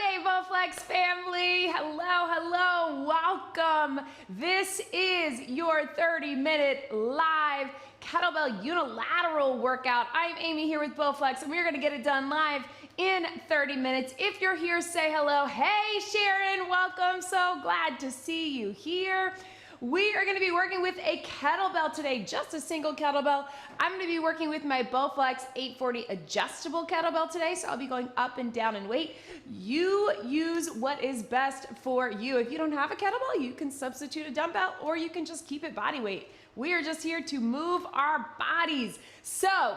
Monday, Bowflex family. Hello, hello, welcome. This is your 30-minute live kettlebell unilateral workout. I'm Amy here with Bowflex, and we're gonna get it done live in 30 minutes. If you're here, say hello. Hey, Sharon, welcome. So glad to see you here. We are going to be working with a kettlebell today, just a single kettlebell. I'm going to be working with my Bowflex 840 adjustable kettlebell today, so I'll be going up and down in weight. You use what is best for you. If you don't have a kettlebell, you can substitute a dumbbell, or you can just keep it body weight. We are just here to move our bodies. So,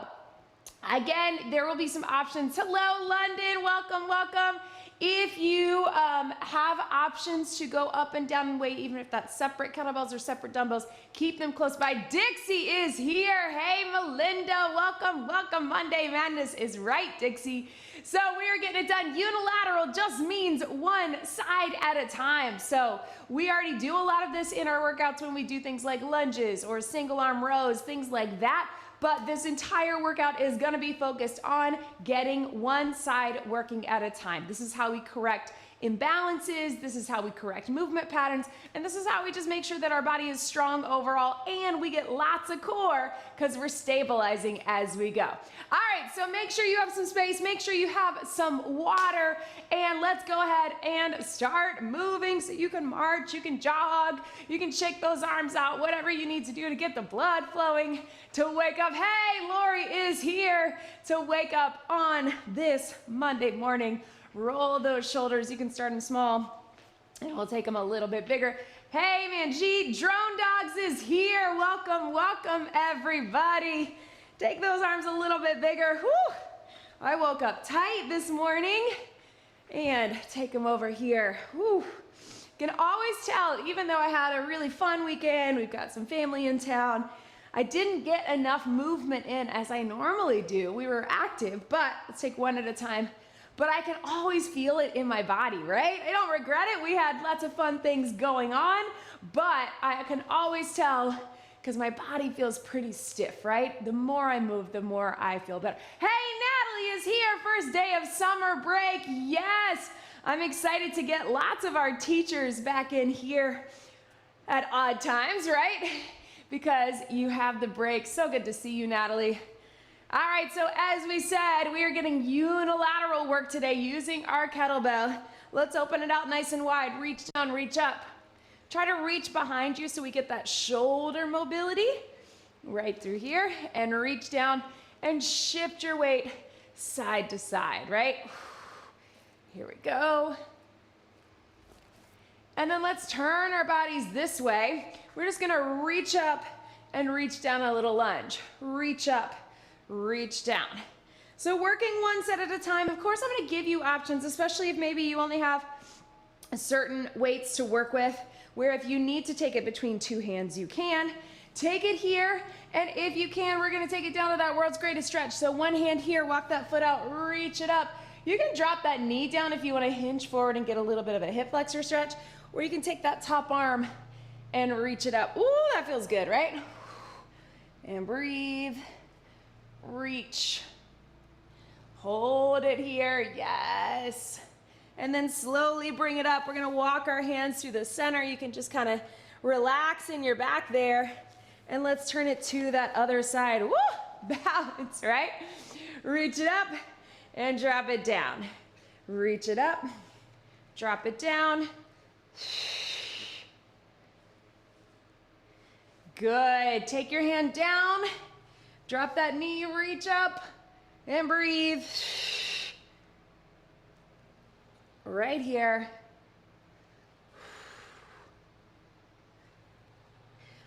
again, there will be some options. Hello, London, welcome, welcome. If you have options to go up and down in weight, even if that's separate kettlebells or separate dumbbells, keep them close by. Dixie is here. Hey, Melinda, welcome, welcome. Monday Madness is right, Dixie. So we are getting it done. Unilateral just means one side at a time. So we already do a lot of this in our workouts when we do things like lunges or single arm rows, things like that. But this entire workout is gonna be focused on getting one side working at a time. This is how we correct imbalances, this is how we correct movement patterns, and this is how we just make sure that our body is strong overall and we get lots of core because we're stabilizing as we go. All right, so make sure you have some space, make sure you have some water, and let's go ahead and start moving. So you can march, you can jog, you can shake those arms out, whatever you need to do to get the blood flowing, to wake up. Hey, Lori is here to wake up on this Monday morning. Roll those shoulders. You can start them small, and we'll take them a little bit bigger. Hey, Manjeet, Drone Dogs is here. Welcome, welcome, everybody. Take those arms a little bit bigger. Whew. I woke up tight this morning, and take them over here. Whew. Can always tell, even though I had a really fun weekend, we've got some family in town, I didn't get enough movement in as I normally do. We were active, but let's take one at a time. But I can always feel it in my body, right? I don't regret it. We had lots of fun things going on, but I can always tell because my body feels pretty stiff, right? The more I move, the more I feel better. Hey, Natalie is here, first day of summer break. Yes, I'm excited to get lots of our teachers back in here at odd times, right? Because you have the break. So good to see you, Natalie. All right, so as we said, we are getting unilateral work today using our kettlebell. Let's open it out nice and wide. Reach down, reach up. Try to reach behind you so we get that shoulder mobility right through here, and reach down and shift your weight side to side, right? Here we go. And then let's turn our bodies this way. We're just gonna reach up and reach down, a little lunge. Reach up, reach down. So working one set at a time. Of course, I'm gonna give you options, especially if maybe you only have certain weights to work with, where if you need to take it between two hands, you can. Take it here, and if you can, we're gonna take it down to that world's greatest stretch. So one hand here, walk that foot out, reach it up. You can drop that knee down if you wanna hinge forward and get a little bit of a hip flexor stretch, or you can take that top arm and reach it up. Ooh, that feels good, right? And breathe. Reach, hold it here, yes. And then slowly bring it up. We're gonna walk our hands through the center. You can just kind of relax in your back there. And let's turn it to that other side. Woo, balance, right? Reach it up and drop it down. Reach it up, drop it down. Good, take your hand down. Drop that knee, reach up, and breathe. Right here.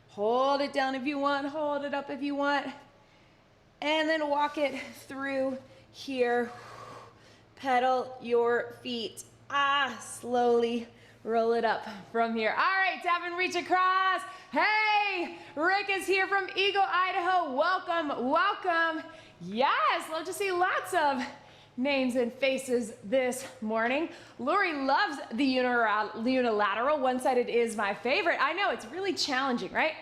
Hold it down if you want, hold it up if you want. And then walk it through here. Pedal your feet. Slowly roll it up from here. All right, tap and reach across. Hey, Rick is here from Eagle, Idaho. Welcome, welcome. Yes, love to see lots of names and faces this morning. Lori loves the unilateral. One-sided is my favorite. I know, it's really challenging, right?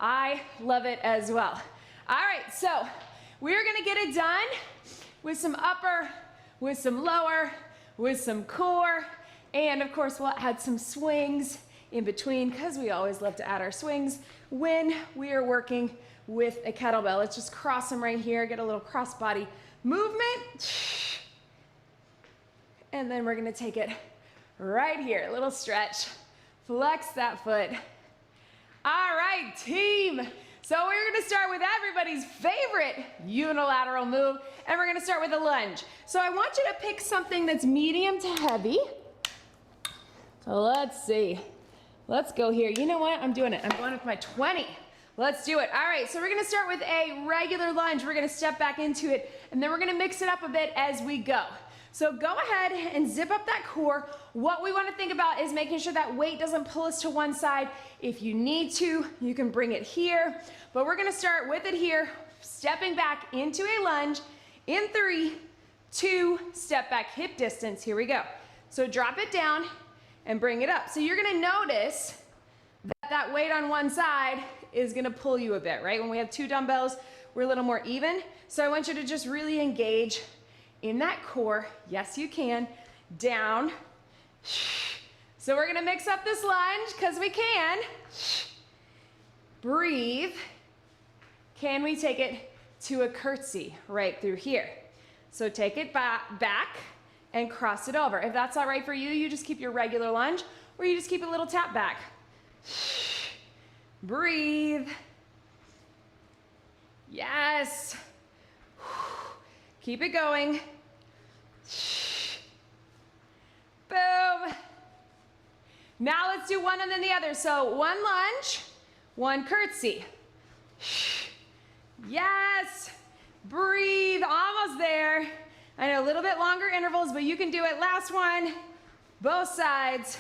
I love it as well. All right, so we're gonna get it done with some upper, with some lower, with some core. And of course, we'll add some swings in between because we always love to add our swings when we are working with a kettlebell. Let's just cross them right here, get a little cross body movement. And then we're gonna take it right here, a little stretch. Flex that foot. All right, team. So we're gonna start with everybody's favorite unilateral move, and we're gonna start with a lunge. So I want you to pick something that's medium to heavy. So let's see. Let's go here. You know what? I'm doing it. I'm going with my 20. Let's do it. All right, so we're gonna start with a regular lunge. We're gonna step back into it, and then we're gonna mix it up a bit as we go. So go ahead and zip up that core. What we wanna think about is making sure that weight doesn't pull us to one side. If you need to, you can bring it here, but we're gonna start with it here, stepping back into a lunge in 3, 2, step back, hip distance. Here we go. So drop it down and bring it up. So you're gonna notice that weight on one side is gonna pull you a bit, right? When we have 2 dumbbells, we're a little more even. So I want you to just really engage in that core. Yes, you can. Down. So we're gonna mix up this lunge because we can. Breathe. Can we take it to a curtsy right through here? So take it back and cross it over. If that's all right for you, you just keep your regular lunge, or you just keep a little tap back. Breathe. Yes. Keep it going. Boom. Now let's do one and then the other. So one lunge, one curtsy. Yes. Breathe. Almost there. I know a little bit longer intervals, but you can do it. Last one. Both sides.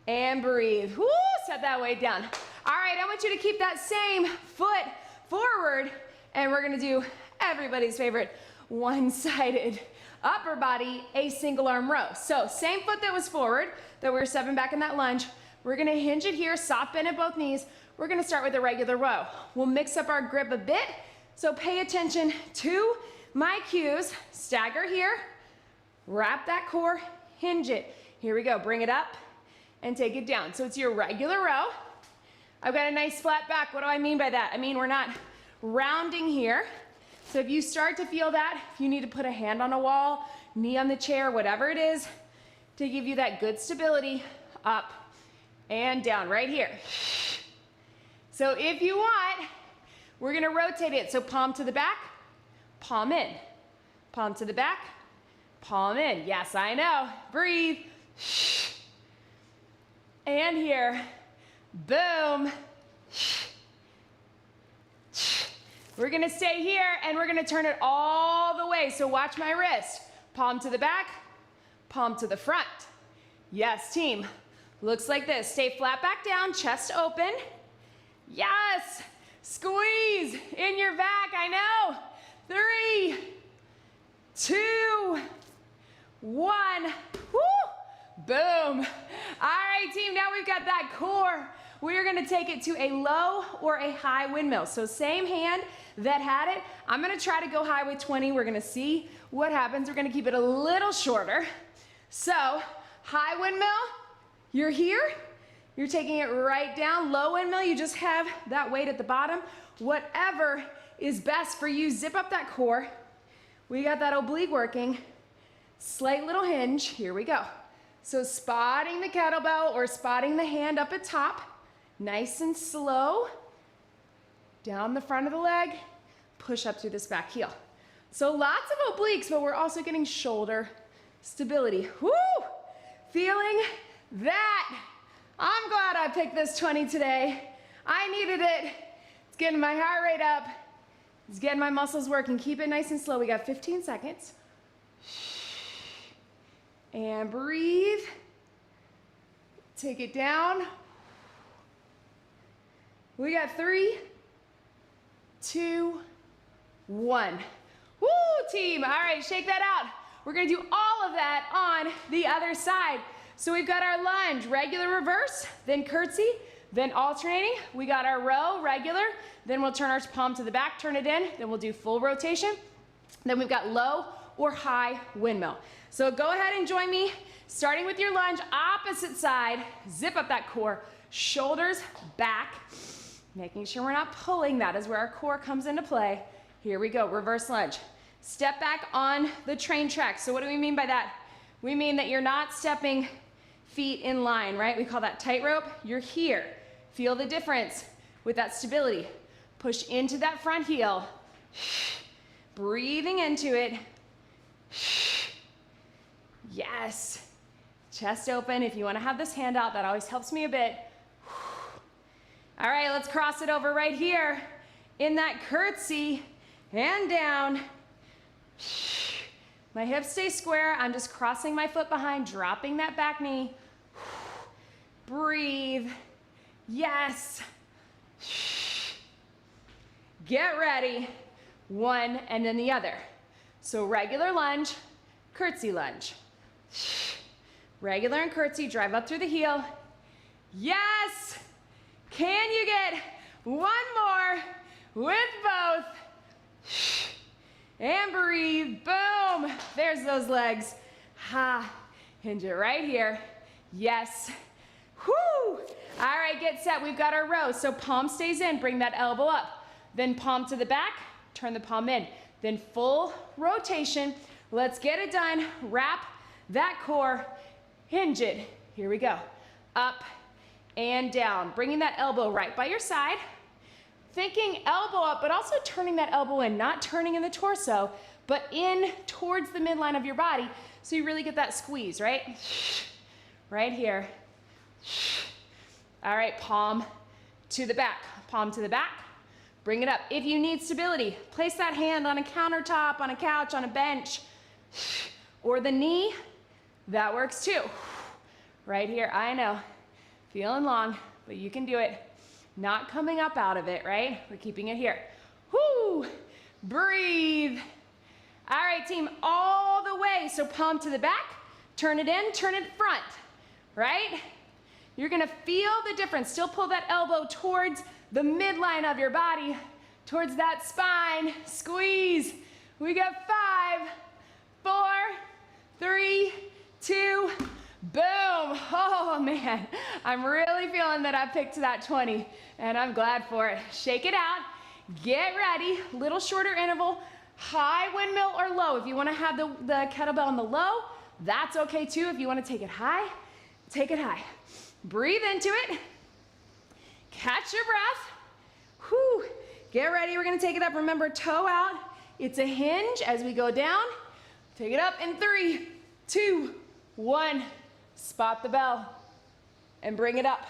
And breathe. Woo, set that weight down. All right, I want you to keep that same foot forward, and we're gonna do everybody's favorite one-sided upper body, a single arm row. So same foot that was forward, that we were stepping back in that lunge. We're gonna hinge it here, soft bend at both knees. We're gonna start with a regular row. We'll mix up our grip a bit, so pay attention to my cues. Stagger here, wrap that core, hinge it. Here we go, bring it up and take it down. So it's your regular row. I've got a nice flat back. What do I mean by that? I mean we're not rounding here. So if you start to feel that, if you need to put a hand on a wall, knee on the chair, whatever it is, to give you that good stability, up and down right here. So if you want, we're gonna rotate it. So palm to the back, palm in. Palm to the back, palm in. Yes, I know. Breathe. And here, boom. We're gonna stay here and we're gonna turn it all the way. So watch my wrist. Palm to the back, palm to the front. Yes, team. Looks like this. Stay flat back down, chest open. Yes. Squeeze in your back, I know. 3, 2, 1. Woo. Boom. All right, team, now we've got that core. We're gonna take it to a low or a high windmill. So same hand that had it. I'm gonna try to go high with 20. We're gonna see what happens. We're gonna keep it a little shorter. So high windmill, you're here. You're taking it right down. Low windmill, you just have that weight at the bottom. Whatever is best for you, zip up that core. We got that oblique working. Slight little hinge, here we go. So spotting the kettlebell or spotting the hand up at top, nice and slow, down the front of the leg, push up through this back heel. So lots of obliques, but we're also getting shoulder stability. Woo! Feeling that. I'm glad I picked this 20 today. I needed it. It's getting my heart rate up. It's getting my muscles working. Keep it nice and slow. We got 15 seconds. And breathe. Take it down. We got 3, 2, 1. Woo, team. All right, shake that out. We're gonna do all of that on the other side. So we've got our lunge, regular reverse, then curtsy, then alternating. We got our row, regular, then we'll turn our palm to the back, turn it in, then we'll do full rotation. Then we've got low or high windmill. So go ahead and join me, starting with your lunge, opposite side, zip up that core, shoulders back, making sure we're not pulling. That is where our core comes into play. Here we go, reverse lunge. Step back on the train track. So what do we mean by that? We mean that you're not stepping feet in line, right? We call that tightrope. You're here. Feel the difference with that stability. Push into that front heel. Breathing into it. Yes. Chest open. If you want to have this hand out, that always helps me a bit. All right, let's cross it over right here. In that curtsy, hand down. My hips stay square. I'm just crossing my foot behind, dropping that back knee. Breathe. Yes. Get ready. One and then the other. So regular lunge, curtsy lunge. Regular and curtsy, drive up through the heel. Yes. Can you get one more with both? And breathe, boom. There's those legs. Ha, hinge it right here. Yes. Whoo. All right, get set. We've got our row. So palm stays in, bring that elbow up. Then palm to the back, turn the palm in. Then full rotation. Let's get it done. Wrap that core, hinge it. Here we go. Up and down. Bringing that elbow right by your side. Thinking elbow up, but also turning that elbow in, not turning in the torso, but in towards the midline of your body, so you really get that squeeze, right? Right here. All right, palm to the back, palm to the back. Bring it up. If you need stability, place that hand on a countertop, on a couch, on a bench, or the knee. That works too. Right here, I know, feeling long, but you can do it. Not coming up out of it, right? We're keeping it here. Whoo! Breathe. All right, team, all the way. So palm to the back, turn it in, turn it front, right? You're gonna feel the difference. Still pull that elbow towards the midline of your body, towards that spine. Squeeze. We got 5, 4, 3, 2, boom. Oh man, I'm really feeling that I picked that 20 and I'm glad for it. Shake it out, get ready, little shorter interval, high windmill or low. If you wanna have the kettlebell on the low, that's okay too. If you wanna take it high, take it high. Breathe into it, catch your breath. Whew. Get ready, we're gonna take it up. Remember, toe out, it's a hinge as we go down. Take it up in 3, 2, 1. Spot the bell and bring it up.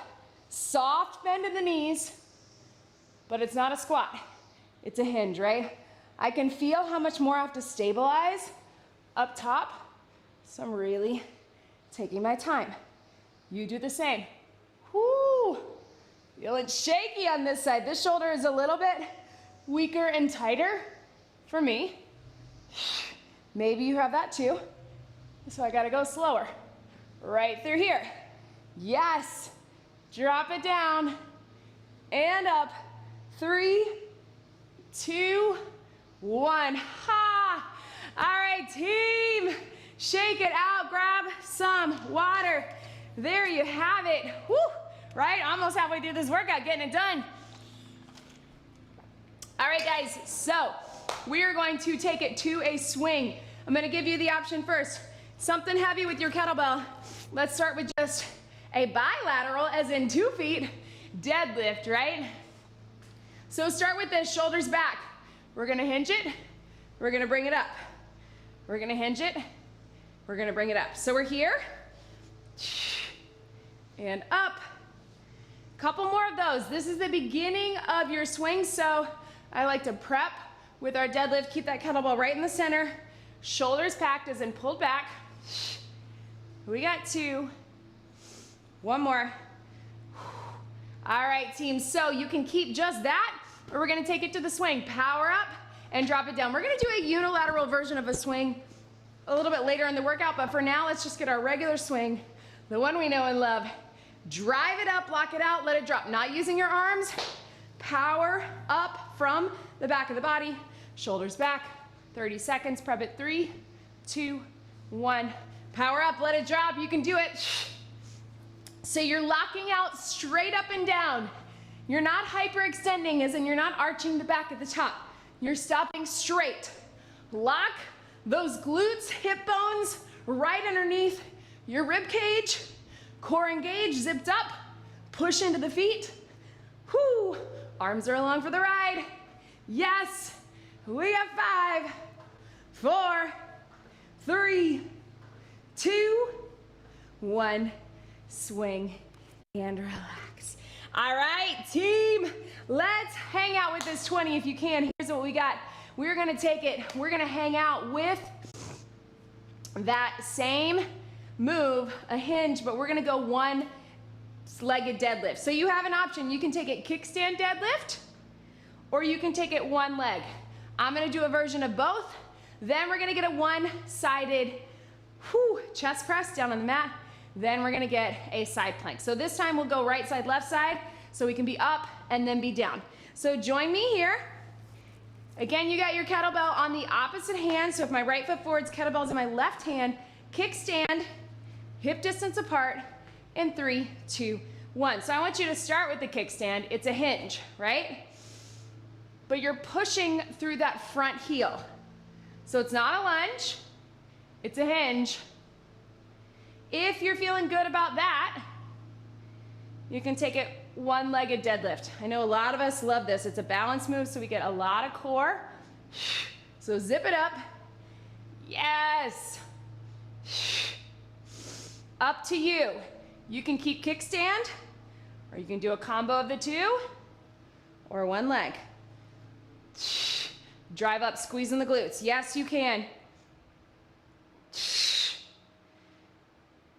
Soft bend in the knees, but it's not a squat. It's a hinge, right? I can feel how much more I have to stabilize up top, so I'm really taking my time. You do the same. Whoo! Feeling shaky on this side. This shoulder is a little bit weaker and tighter for me. Maybe you have that too, so I gotta go slower. Right through here. Yes. Drop it down and up. 3, 2, 1. Ha! All right, team. Shake it out. Grab some water. There you have it. Woo! Right? Almost halfway through this workout, getting it done. All right, guys. So we are going to take it to a swing. I'm going to give you the option first. Something heavy with your kettlebell. Let's start with just a bilateral, as in 2 feet, deadlift, right? So start with this, shoulders back. We're gonna hinge it, we're gonna bring it up. We're gonna hinge it, we're gonna bring it up. So we're here, and up. Couple more of those. This is the beginning of your swing, so I like to prep with our deadlift, keep that kettlebell right in the center, shoulders packed as in pulled back. We got 2. One more. All right, team. So you can keep just that, or we're gonna take it to the swing. Power up and drop it down. We're gonna do a unilateral version of a swing a little bit later in the workout, but for now, let's just get our regular swing, the one we know and love. Drive it up, lock it out, let it drop. Not using your arms. Power up from the back of the body, shoulders back. 30 seconds, prep it. 3, 2, 1. Power up, let it drop, you can do it. So you're locking out straight up and down. You're not hyperextending, as in you're not arching the back at the top. You're stopping straight. Lock those glutes, hip bones right underneath your rib cage. Core engaged, zipped up. Push into the feet. Whoo! Arms are along for the ride. Yes. We have 5, 4, 3, 2, 1. Swing and relax. All right, team, let's hang out with this 20 if you can. Here's what we got. We're gonna take it, we're gonna hang out with that same move, a hinge, but we're gonna go one-legged deadlift. So you have an option. You can take it kickstand deadlift, or you can take it one leg. I'm gonna do a version of both. Then we're gonna get a one-sided chest press down on the mat. Then we're gonna get a side plank. So this time we'll go right side, left side, so we can be up and then be down. So join me here. Again, you got your kettlebell on the opposite hand. So if my right foot forwards, kettlebell's in my left hand. Kickstand, hip distance apart, in 3, 2, 1. So I want you to start with the kickstand. It's a hinge, right? But you're pushing through that front heel. So it's not a lunge, it's a hinge. If you're feeling good about that, you can take it one-legged deadlift. I know a lot of us love this. It's a balance move, so we get a lot of core. So zip it up. Yes. Up to you. You can keep kickstand, or you can do a combo of the two, or one leg. Drive up, squeezing the glutes. Yes, you can.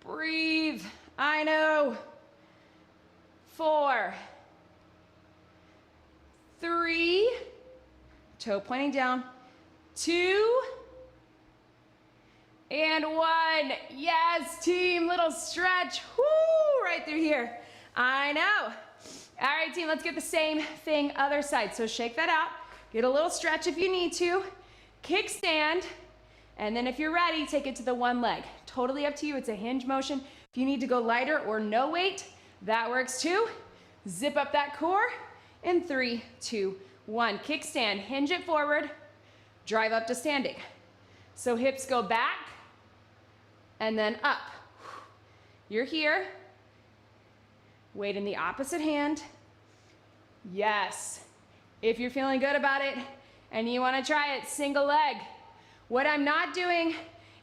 Breathe. I know. 4, 3, toe pointing down, 2, and 1. Yes, team, little stretch. Woo, right through here. I know. All right, team, let's get the same thing other side. So shake that out. Get a little stretch if you need to. Kickstand. And then if you're ready, take it to the one leg. Totally up to you. It's a hinge motion. If you need to go lighter or no weight, that works too. Zip up that core in 3, 2, 1. Kickstand, hinge it forward, drive up to standing. So hips go back and then up. You're here. Weight in the opposite hand. Yes. If you're feeling good about it and you want to try it, single leg. What I'm not doing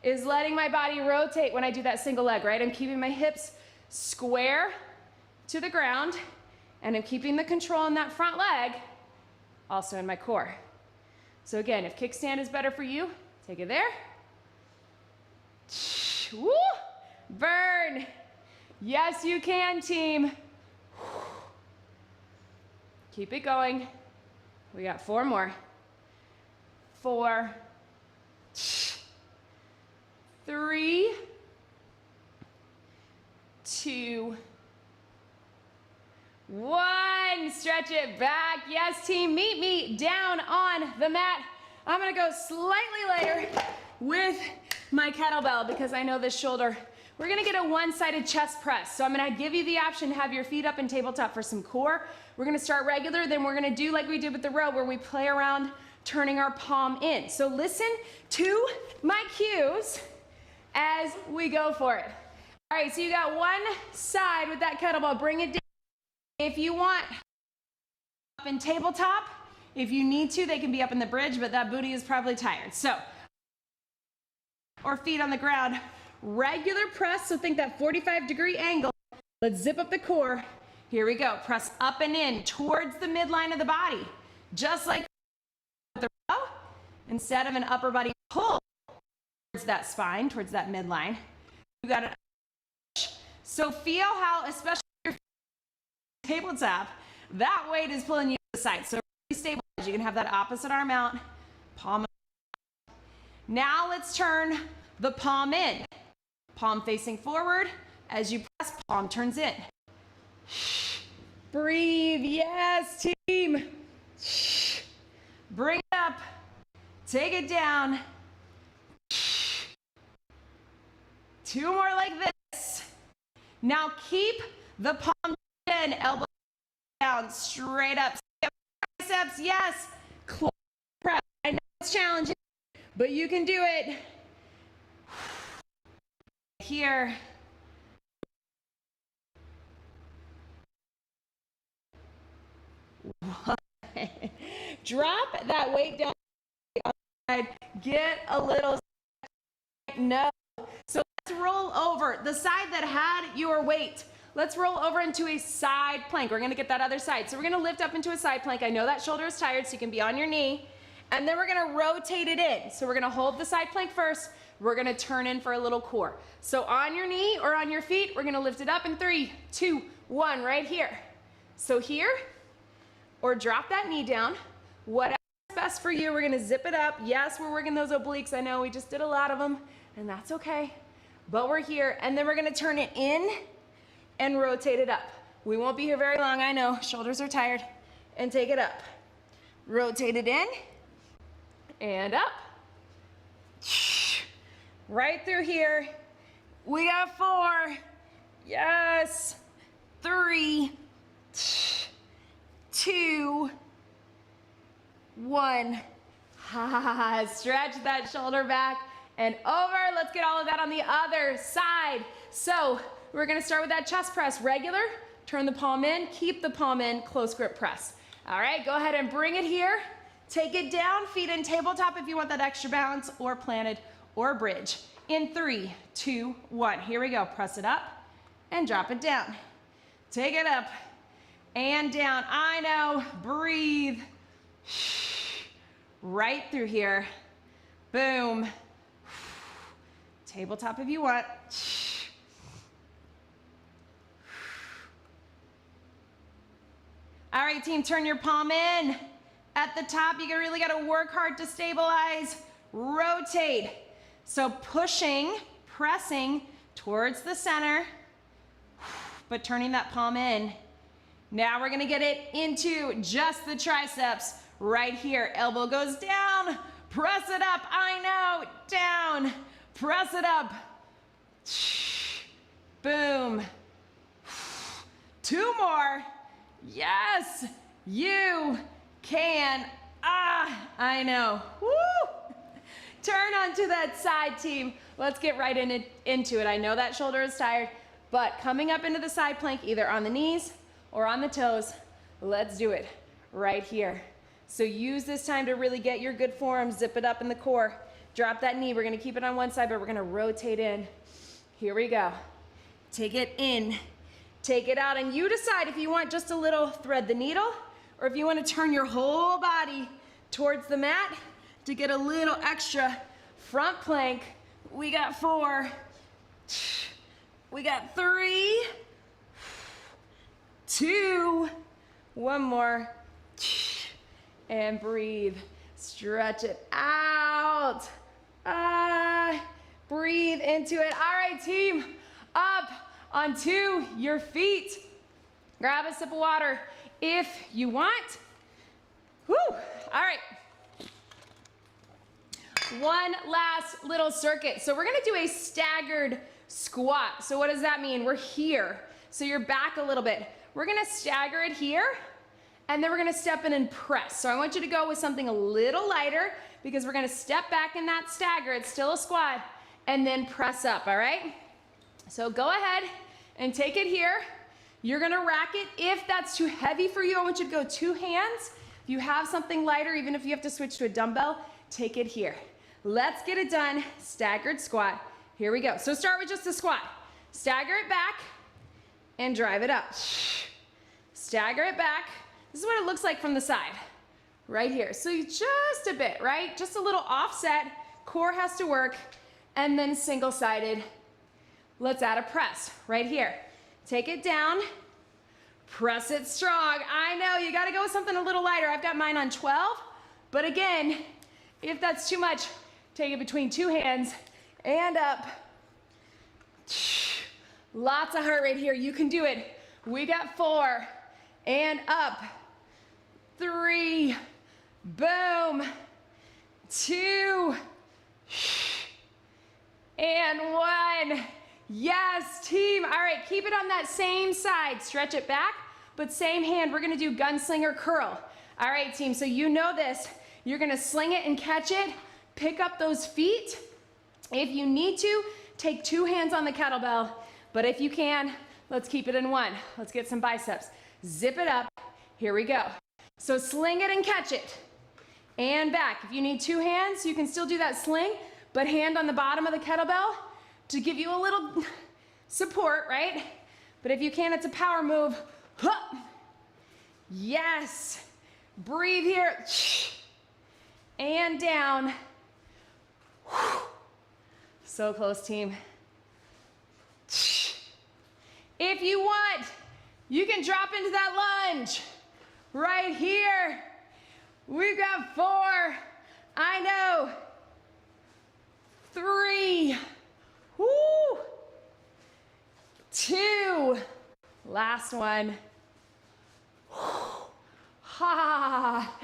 is letting my body rotate when I do that single leg, right? I'm keeping my hips square to the ground, and I'm keeping the control in that front leg, also in my core. So again, if kickstand is better for you, take it there. Woo! Burn. Yes, you can, team. Keep it going. We got 4 more. 4, 3, 2, 1. Stretch it back. Yes, team, meet me down on the mat. I'm gonna go slightly lighter with my kettlebell because I know this shoulder. We're gonna get a one-sided chest press. So I'm gonna give you the option to have your feet up in tabletop for some core. We're gonna start regular, then we're gonna do like we did with the row where we play around turning our palm in. So listen to my cues as we go for it. All right, so you got one side with that kettlebell, bring it down. If you want up in tabletop, if you need to, they can be up in the bridge, but that booty is probably tired. So, or feet on the ground, regular press, so think that 45-degree angle. Let's zip up the core. Here we go, press up and in towards the midline of the body, just like the row. Instead of an upper body pull towards that spine, towards that midline, you got to. So feel how, especially your tabletop, that weight is pulling you to the side. So really stabilize. You can have that opposite arm out, palm out. Now let's turn the palm in. Palm facing forward. As you press, palm turns in. Breathe. Yes, team. Bring it up. Take it down. 2 more like this. Now keep the palm in, elbow down, straight up. Biceps, yes. Close press. I know it's challenging, but you can do it. Here. Drop that weight down. Get a little no. So let's roll over the side that had your weight. Let's roll over into a side plank. We're gonna get that other side. So we're gonna lift up into a side plank. I know that shoulder is tired, so you can be on your knee. And then we're gonna rotate it in. So we're gonna hold the side plank first. We're gonna turn in for a little core. So on your knee or on your feet, we're gonna lift it up in 3, 2, 1, right here. So here, or drop that knee down. Whatever's best for you, we're gonna zip it up. Yes, we're working those obliques. I know we just did a lot of them, and that's okay. But we're here, and then we're gonna turn it in and rotate it up. We won't be here very long, I know. Shoulders are tired. And take it up. Rotate it in and up. Right through here. We got 4. Yes. 3, 2, 1. Stretch that shoulder back and over. Let's get all of that on the other side. So we're gonna start with that chest press. Regular, turn the palm in, keep the palm in, close grip press. All right, go ahead and bring it here. Take it down, feet in tabletop if you want that extra balance, or planted, or bridge. In 3, 2, 1. Here we go. Press it up and drop it down. Take it up and down. I know, breathe. Right through here. Boom. Tabletop if you want. All right, team, turn your palm in. At the top, you really gotta work hard to stabilize. Rotate. So pushing, pressing towards the center, but turning that palm in. Now we're gonna get it into just the triceps right here. Elbow goes down, press it up, I know, down, press it up. Boom. 2 more. Yes, you can. I know. Woo! Turn onto that side, team. Let's get right into it. I know that shoulder is tired, but coming up into the side plank, either on the knees or on the toes, let's do it right here. So use this time to really get your good form, zip it up in the core. Drop that knee. We're gonna keep it on one side, but we're gonna rotate in. Here we go. Take it in, take it out, and you decide if you want just a little thread the needle, or if you want to turn your whole body towards the mat to get a little extra front plank. We got 4, we got 3, 2, 1 more, and breathe. Stretch it out. Breathe into it. All right, team, up onto your feet. Grab a sip of water if you want. Woo! All right. One last little circuit. So we're gonna do a staggered squat. So what does that mean? We're here. So you're back a little bit. We're gonna stagger it here, and then we're gonna step in and press. So I want you to go with something a little lighter, because we're gonna step back in that stagger. It's still a squat, and then press up, all right? So go ahead and take it here. You're gonna rack it. If that's too heavy for you, I want you to go 2 hands. If you have something lighter, even if you have to switch to a dumbbell, take it here. Let's get it done. Staggered squat. Here we go. So start with just a squat. Stagger it back and drive it up. Stagger it back. This is what it looks like from the side, right here. So just a bit, right? Just a little offset. Core has to work. And then single-sided. Let's add a press right here. Take it down. Press it strong. I know, you gotta go with something a little lighter. I've got mine on 12. But again, if that's too much, take it between 2 hands and up. Lots of heart rate here. You can do it. We got 4 and up. 3, boom. 2 and 1. Yes, team. All right, keep it on that same side. Stretch it back, but same hand. We're gonna do gunslinger curl. All right, team, so you know this. You're gonna sling it and catch it. Pick up those feet. If you need to, take 2 hands on the kettlebell, but if you can, let's keep it in 1. Let's get some biceps. Zip it up. Here we go. So sling it and catch it. And back. If you need 2 hands, you can still do that sling, but hand on the bottom of the kettlebell to give you a little support, right? But if you can, it's a power move. Yes. Breathe here. And down. So close, team. If you want, you can drop into that lunge right here. We've got 4. I know. 3. Woo. 2. Last one. Ha.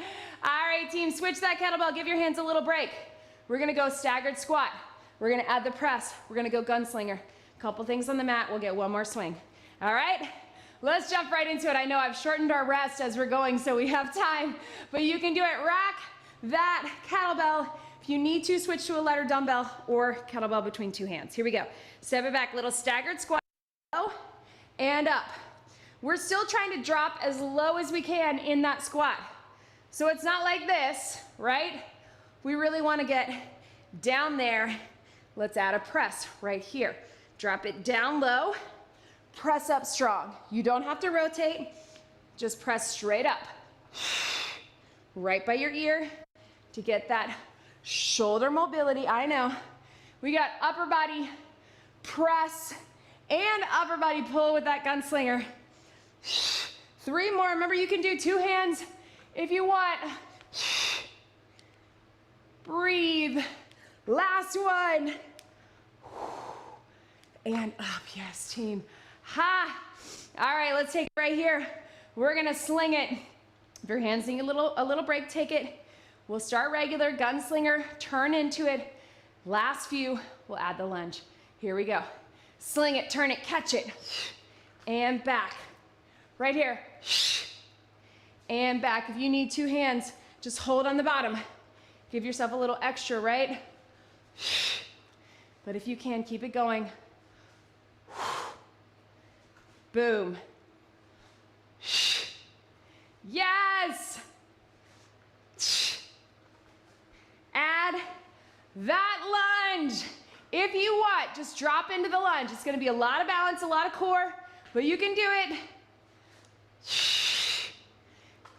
All right, team, switch that kettlebell. Give your hands a little break. We're gonna go staggered squat. We're gonna add the press. We're gonna go gunslinger. Couple things on the mat. We'll get one more swing. All right, let's jump right into it. I know I've shortened our rest as we're going, so we have time, but you can do it. Rack that kettlebell. If you need to, switch to a lighter dumbbell or kettlebell between 2 hands. Here we go. Step it back, little staggered squat, and up. We're still trying to drop as low as we can in that squat. So it's not like this, right? We really want to get down there. Let's add a press right here. Drop it down low, press up strong. You don't have to rotate, just press straight up. Right by your ear to get that shoulder mobility. I know. We got upper body press and upper body pull with that gunslinger. 3 more. Remember, you can do 2 hands if you want. Breathe. Last one. And up. Yes, team. Ha. All right, let's take it right here. We're going to sling it. If your hands need a little break, take it. We'll start regular, gunslinger, turn into it. Last few, we'll add the lunge. Here we go. Sling it, turn it, catch it. And back. Right here. And back. If you need 2 hands, just hold on the bottom. Give yourself a little extra, right? But if you can, keep it going. Boom. Yes. Add that lunge. If you want, just drop into the lunge. It's going to be a lot of balance, a lot of core, but you can do it.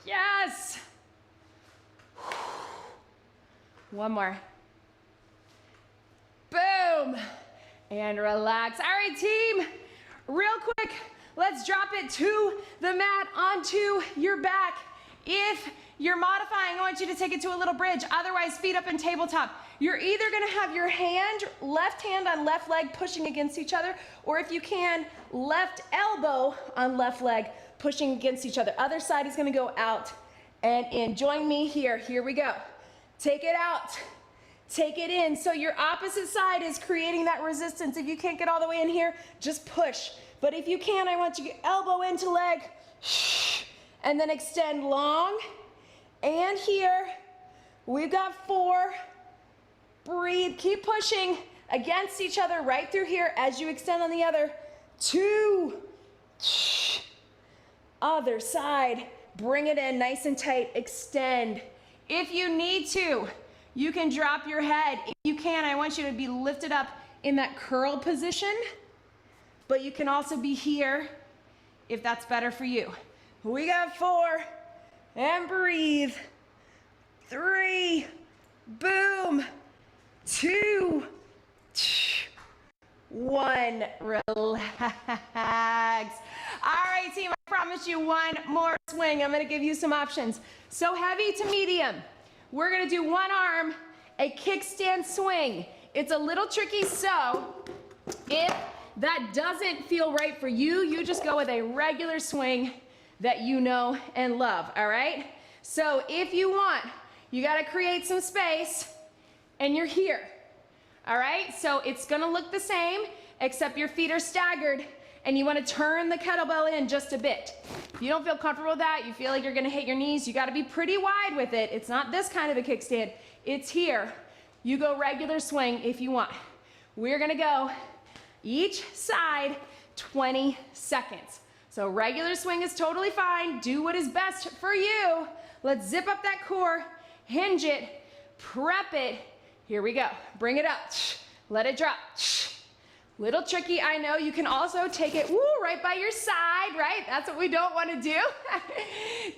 Yes. One more. Boom. And relax. All right, team. Real quick, let's drop it to the mat onto your back. If you're modifying, I want you to take it to a little bridge. Otherwise, feet up in tabletop. You're either gonna have your left hand on left leg pushing against each other, or if you can, left elbow on left leg pushing against each other. Other side is gonna go out and in. Join me here. Here we go. Take it out. Take it in. So your opposite side is creating that resistance. If you can't get all the way in here, just push. But if you can, I want you to get elbow into leg. And then extend long. And here, we've got 4. Breathe. Keep pushing against each other right through here as you extend on the other. 2. Other side. Bring it in nice and tight. Extend. If you need to, you can drop your head. If you can, I want you to be lifted up in that curl position, but you can also be here if that's better for you. We got 4, and breathe. 3, boom. 2, 1, relax. All right, team, I promise you one more swing. I'm gonna give you some options. So heavy to medium. We're gonna do one arm, a kickstand swing. It's a little tricky, so if that doesn't feel right for you, you just go with a regular swing that you know and love, all right? So if you want, you gotta create some space, and you're here, all right? So it's gonna look the same. except your feet are staggered and you want to turn the kettlebell in just a bit. If you don't feel comfortable with that, you feel like you're going to hit your knees, you got to be pretty wide with it. It's not this kind of a kickstand. It's here. You go regular swing if you want. We're going to go each side 20 seconds. So regular swing is totally fine. Do what is best for you. Let's zip up that core, hinge it, prep it. Here we go. Bring it up. Let it drop. Little tricky, I know. You can also take it right by your side, right? That's what we don't want to do.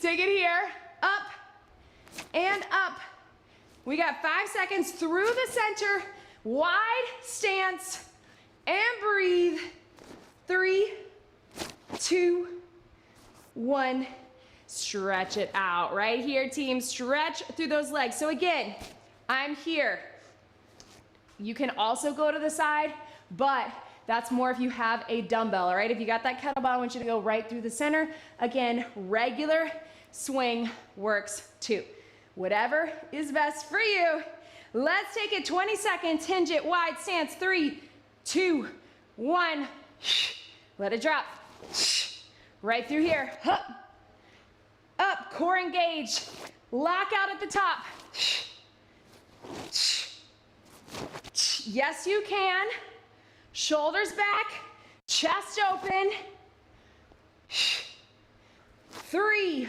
Take it here, up and up. We got 5 seconds through the center, wide stance, and breathe. 3, 2, 1. Stretch it out. Right here, team. Stretch through those legs. So again, I'm here. You can also go to the side, but that's more if you have a dumbbell, all right? If you got that kettlebell, I want you to go right through the center. Again, regular swing works too. Whatever is best for you. Let's take it 20 seconds. Hinge it, wide stance. 3, 2, 1. Let it drop. Right through here. Up, core engaged. Lock out at the top. Yes, you can. Shoulders back, chest open. 3,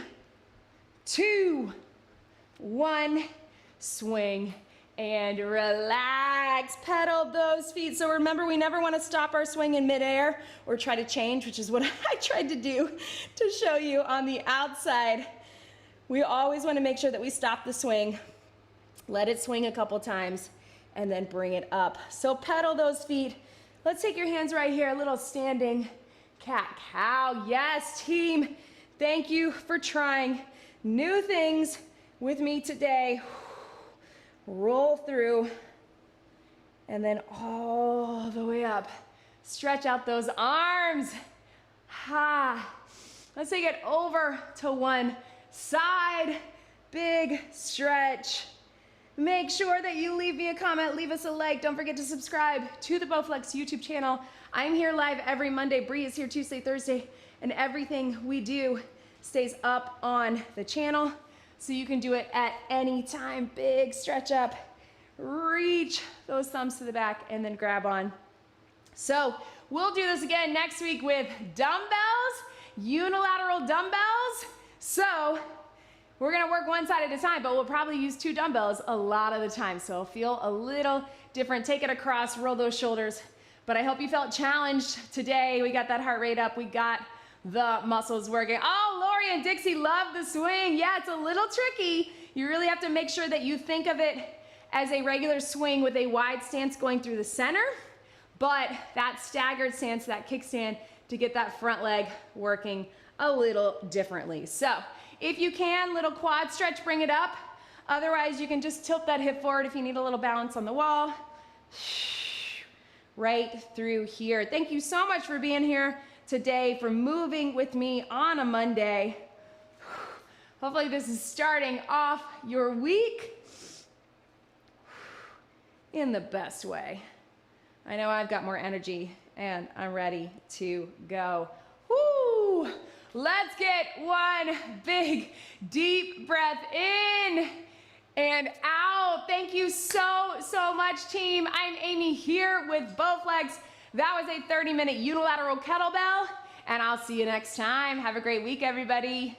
2, 1. Swing and relax. Pedal those feet. So remember, we never want to stop our swing in midair or try to change, which is what I tried to do to show you on the outside. We always want to make sure that we stop the swing, let it swing a couple times, and then bring it up. So pedal those feet. Let's take your hands right here, a little standing cat-cow. Yes, team, thank you for trying new things with me today. Roll through, and then all the way up. Stretch out those arms. Let's take it over to one side. Big stretch. Make sure that you leave me a comment, leave us a like. Don't forget to subscribe to the Bowflex YouTube channel. I'm here live every Monday. Bree is here Tuesday, Thursday, and everything we do stays up on the channel, so you can do it at any time. Big stretch up, reach those thumbs to the back, and then grab on. So we'll do this again next week with dumbbells, unilateral dumbbells. So we're gonna work one side at a time, but we'll probably use 2 dumbbells a lot of the time. So it'll feel a little different. Take it across, roll those shoulders. But I hope you felt challenged today. We got that heart rate up. We got the muscles working. Oh, Lori and Dixie love the swing. Yeah, it's a little tricky. You really have to make sure that you think of it as a regular swing with a wide stance going through the center, but that staggered stance, that kickstand, to get that front leg working a little differently. So if you can, little quad stretch, bring it up. Otherwise, you can just tilt that hip forward if you need a little balance on the wall. Right through here. Thank you so much for being here today, for moving with me on a Monday. Hopefully this is starting off your week in the best way. I know I've got more energy and I'm ready to go. Woo! Let's get one big deep breath in and out. Thank you so much, team. I'm Amy here with Bowflex. That was a 30-minute unilateral kettlebell, and I'll see you next time. Have a great week, everybody.